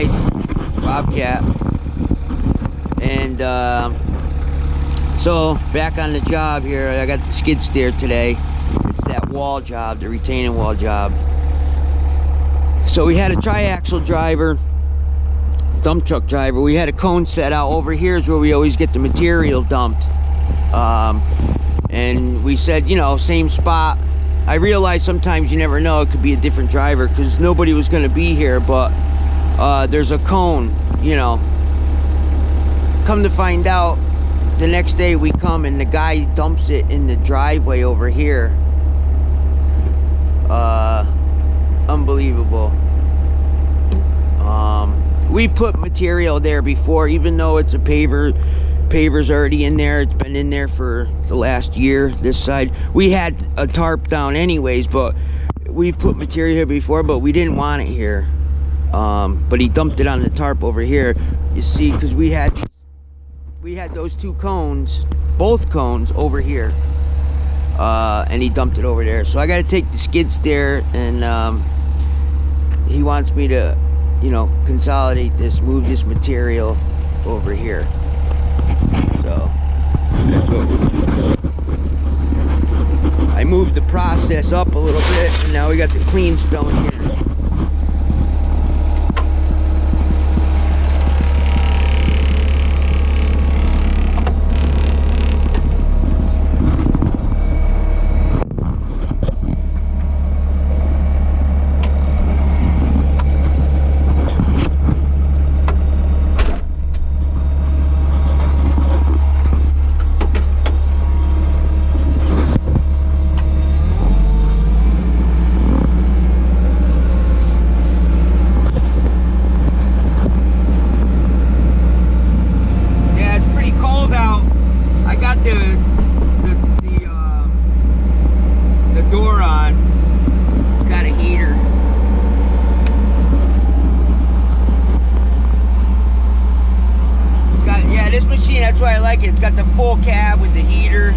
nice Bobcat. And so back on the job here, I got the skid steer today. It's that wall job, the retaining wall job. So we had a triaxle driver, dump truck driver. We had a cone set out. Over here is where we always get the material dumped. And we said, you know, same spot. I realized sometimes you never know, it could be a different driver because nobody was going to be here, but there's a cone, you know. Come to find out, the next day we come and the guy dumps it in the driveway over here. Unbelievable. We put material there before, even though it's a paver's already in there. It's been in there for the last year, this side. We had a tarp down anyways, but we put material here before, but we didn't want it here. But he dumped it on the tarp over here. You see, because we had those two cones, both cones over here. And he dumped it over there. So I got to take the skid steer, and he wants me to, you know, consolidate this, move this material over here. So that's what we're doing. I moved the process up a little bit, and now we got the clean stone here. The door on. It's got a heater. It's got, yeah, this machine, that's why I like it. It's got the full cab with the heater.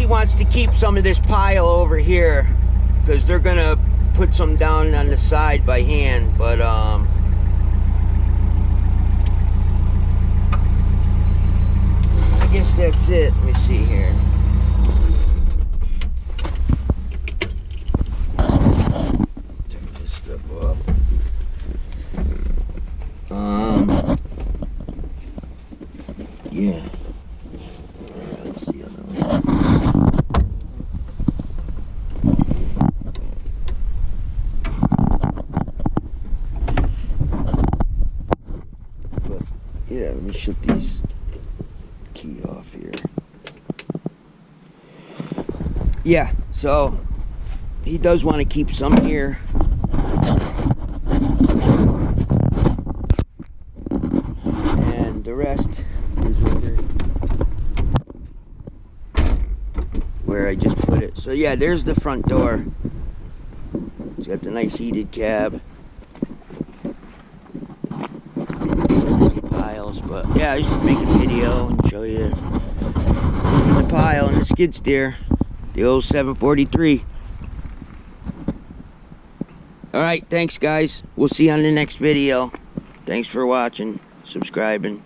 wants to keep some of this pile over here because they're gonna put some down on the side by hand, but I guess that's it. Let me see here. Turn this stuff off. Yeah. That's the other one. But yeah, let me shut these key off here. Yeah, so he does want to keep some here. And the rest is where I just put it. So yeah, there's the front door. It's got the nice heated cab. Piles, but yeah, I just make a video and show you the pile and the skid steer, the old 743. Alright, thanks guys. We'll see you on the next video. Thanks for watching, subscribing.